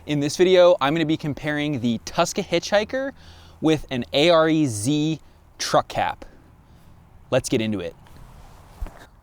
In this video, I'm going to be comparing the Tusca HitchHiker with an AREZ truck cap. Let's get into it.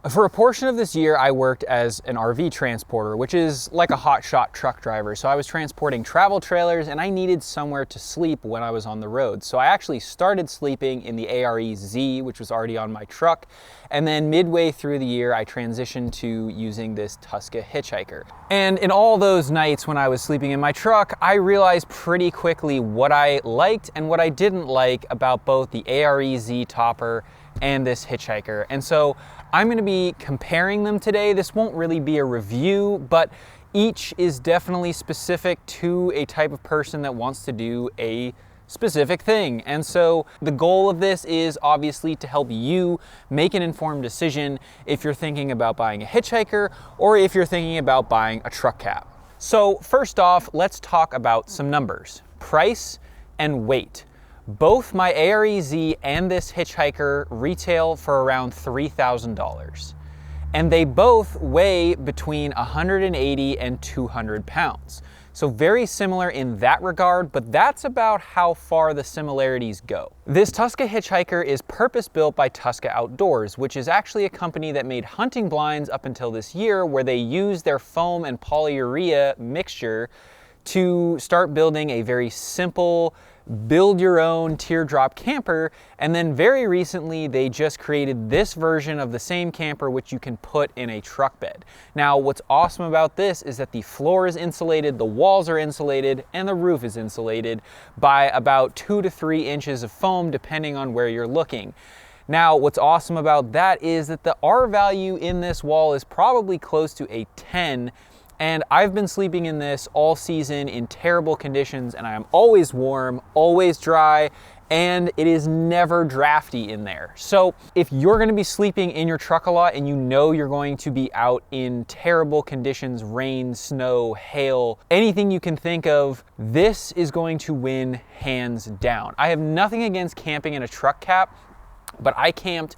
For a portion of this year, I worked as an RV transporter, which is like a hotshot truck driver. So I was transporting travel trailers and I needed somewhere to sleep when I was on the road. So I actually started sleeping in the AREZ, which was already on my truck. And then midway through the year, I transitioned to using this Tusca HitchHiker. And in all those nights when I was sleeping in my truck, I realized pretty quickly what I liked and what I didn't like about both the AREZ topper and this HitchHiker. And so I'm going to be comparing them today. This won't really be a review, but each is definitely specific to a type of person that wants to do a specific thing. And so the goal of this is obviously to help you make an informed decision if you're thinking about buying a HitchHiker or if you're thinking about buying a truck cap. So first off, let's talk about some numbers. Price and weight. Both my AREZ and this HitchHiker retail for around $3,000. And they both weigh between 180 and 200 pounds. So very similar in that regard, but that's about how far the similarities go. This Tusca HitchHiker is purpose-built by Tusca Outdoors, which is actually a company that made hunting blinds up until this year, where they use their foam and polyurea mixture to start building a very simple, build your own teardrop camper. And then very recently they just created this version of the same camper which you can put in a truck bed. Now what's awesome about this is that the floor is insulated, the walls are insulated, and the roof is insulated by about 2 to 3 inches of foam depending on where you're looking. Now what's awesome about that is that the R value in this wall is probably close to a 10. And I've been sleeping in this all season in terrible conditions, and I am always warm, always dry, and it is never drafty in there. So if you're gonna be sleeping in your truck a lot and you know you're going to be out in terrible conditions, rain, snow, hail, anything you can think of, this is going to win hands down. I have nothing against camping in a truck cap, but I camped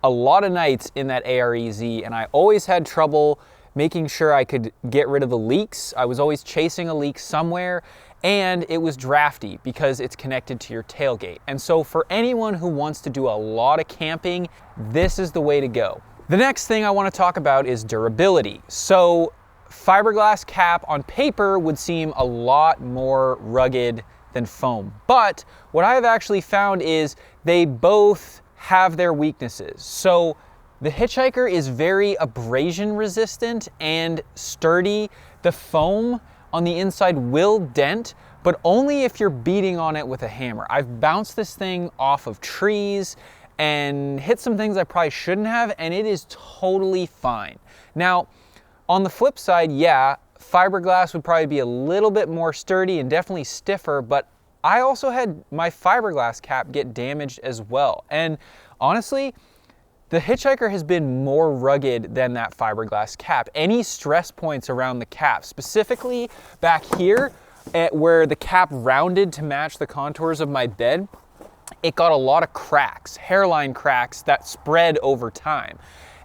a lot of nights in that AREZ, and I always had trouble making sure I could get rid of the leaks. I was always chasing a leak somewhere, and it was drafty because it's connected to your tailgate. And so for anyone who wants to do a lot of camping, this is the way to go. The next thing I want to talk about is durability. So fiberglass cap on paper would seem a lot more rugged than foam. But what I have actually found is they both have their weaknesses. So the HitchHiker is very abrasion resistant and sturdy. The foam on the inside will dent, but only if you're beating on it with a hammer. I've bounced this thing off of trees and hit some things I probably shouldn't have, and it is totally fine. Now, on the flip side, yeah, fiberglass would probably be a little bit more sturdy and definitely stiffer, but I also had my fiberglass cap get damaged as well. And honestly, the HitchHiker has been more rugged than that fiberglass cap. Any stress points around the cap, specifically back here at where the cap rounded to match the contours of my bed, it got a lot of cracks, hairline cracks that spread over time.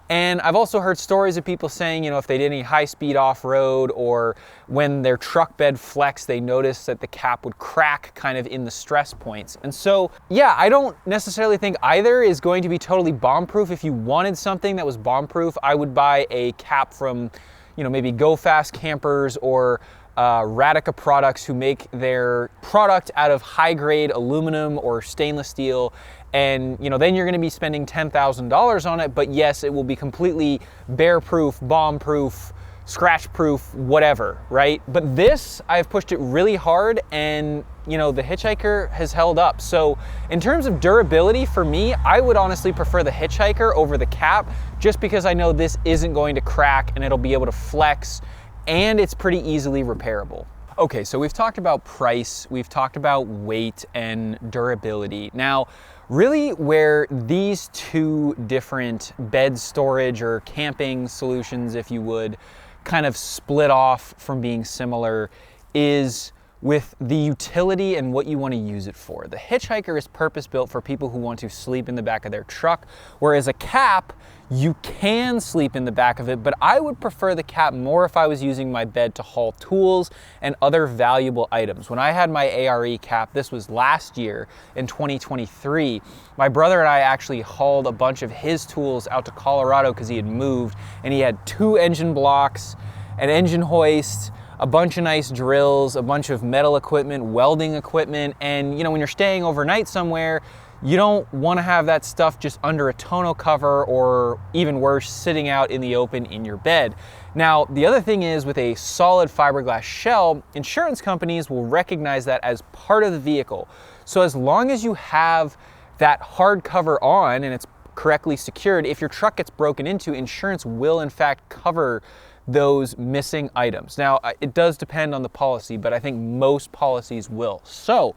And I've also heard stories of people saying, you know, if they did any high-speed off-road or when their truck bed flexed, they noticed that the cap would crack kind of in the stress points. And so, yeah, I don't necessarily think either is going to be totally bomb-proof. If you wanted something that was bomb-proof, I would buy a cap from, you know, maybe Go Fast Campers or Radica Products, who make their product out of high-grade aluminum or stainless steel. And you know, then you're going to be spending $10,000 on it, but yes, it will be completely bear-proof, bomb-proof, scratch-proof, whatever, right? But this, I've pushed it really hard, and you know, the HitchHiker has held up. So in terms of durability, for me, I would honestly prefer the HitchHiker over the cap, just because I know this isn't going to crack and it'll be able to flex, and it's pretty easily repairable. Okay, so we've talked about price, we've talked about weight and durability. Now, really where these two different bed storage or camping solutions, if you would, kind of split off from being similar is with the utility and what you want to use it for. The HitchHiker is purpose-built for people who want to sleep in the back of their truck, whereas a cap, you can sleep in the back of it, but I would prefer the cap more if I was using my bed to haul tools and other valuable items. When I had my ARE cap, this was last year in 2023, my brother and I actually hauled a bunch of his tools out to Colorado because he had moved, and he had 2 engine blocks, an engine hoist, a bunch of nice drills, a bunch of metal equipment, welding equipment, and you know, when you're staying overnight somewhere, you don't want to have that stuff just under a tonneau cover, or even worse, sitting out in the open in your bed. Now, the other thing is, with a solid fiberglass shell, insurance companies will recognize that as part of the vehicle. So as long as you have that hard cover on and it's correctly secured, if your truck gets broken into, insurance will in fact cover those missing items. Now, it does depend on the policy, but I think most policies will. So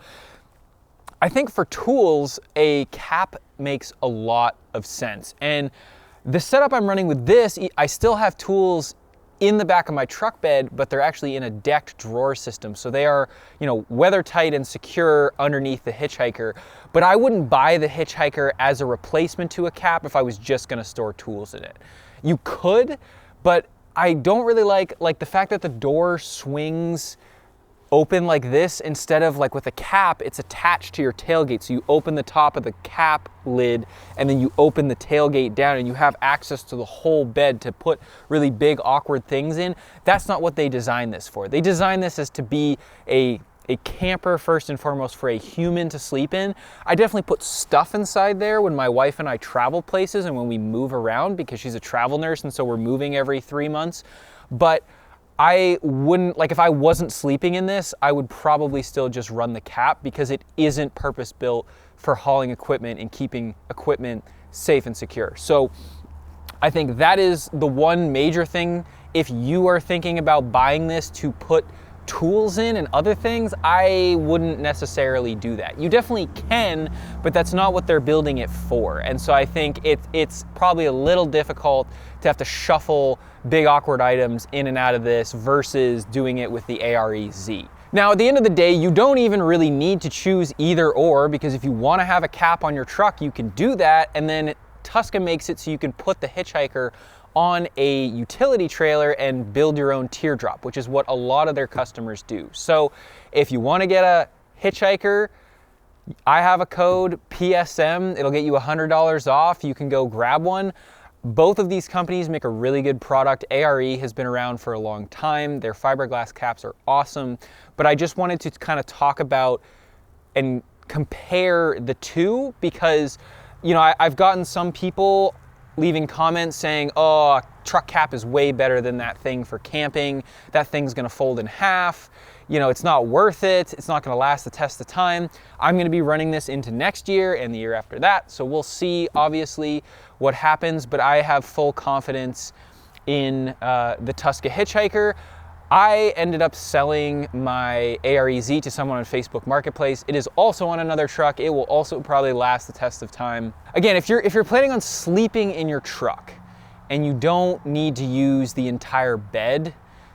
I think for tools, a cap makes a lot of sense. And the setup I'm running with this, I still have tools in the back of my truck bed, but they're actually in a decked drawer system. So they are, you know, weather tight and secure underneath the HitchHiker. But I wouldn't buy the HitchHiker as a replacement to a cap if I was just gonna store tools in it. You could, but I don't really like the fact that the door swings open like this instead of like with a cap, it's attached to your tailgate. So you open the top of the cap lid and then you open the tailgate down and you have access to the whole bed to put really big awkward things in. That's not what they designed this for. They designed this as to be a camper first and foremost, for a human to sleep in. I definitely put stuff inside there when my wife and I travel places and when we move around, because she's a travel nurse and so we're moving every 3 months. But I wouldn't, like if I wasn't sleeping in this, I would probably still just run the cap, because it isn't purpose built for hauling equipment and keeping equipment safe and secure. So I think that is the one major thing. If you are thinking about buying this to put tools in and other things, I wouldn't necessarily do that. You definitely can, but that's not what they're building it for. And so I think it's probably a little difficult to have to shuffle big awkward items in and out of this versus doing it with the ARE-Z. Now, at the end of the day, you don't even really need to choose either or, because if you want to have a cap on your truck, you can do that. And then Tusca makes it so you can put the HitchHiker on a utility trailer and build your own teardrop, which is what a lot of their customers do. So if you want to get a HitchHiker, I have a code PSM. It'll get you $100 off. You can go grab one. Both of these companies make a really good product. ARE has been around for a long time. Their fiberglass caps are awesome. But I just wanted to kind of talk about and compare the two, because, you know, I've gotten some people leaving comments saying, oh, truck cap is way better than that thing for camping. That thing's gonna fold in half. You know, it's not worth it. It's not gonna last the test of time. I'm gonna be running this into next year and the year after that. So we'll see, obviously, what happens, but I have full confidence in the Tusca HitchHiker. I ended up selling my ARE-Z to someone on Facebook Marketplace. It is also on another truck. It will also probably last the test of time. Again, if you're planning on sleeping in your truck and you don't need to use the entire bed,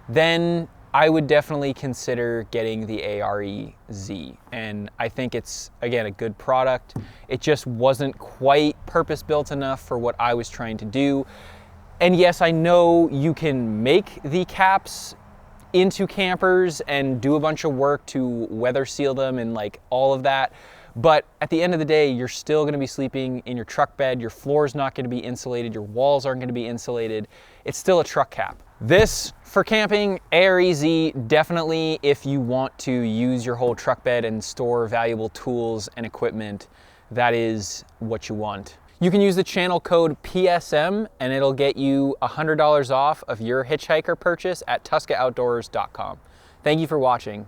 then I would definitely consider getting the ARE-Z. And I think it's, again, a good product. It just wasn't quite purpose-built enough for what I was trying to do. And yes, I know you can make the caps into campers and do a bunch of work to weather seal them and like all of that. But at the end of the day, you're still gonna be sleeping in your truck bed. Your floor's not gonna be insulated. Your walls aren't gonna be insulated. It's still a truck cap. This, for camping, ARE-Z, definitely if you want to use your whole truck bed and store valuable tools and equipment, that is what you want. You can use the channel code PSM and it'll get you $100 off of your HitchHiker purchase at TuscaOutdoors.com. Thank you for watching.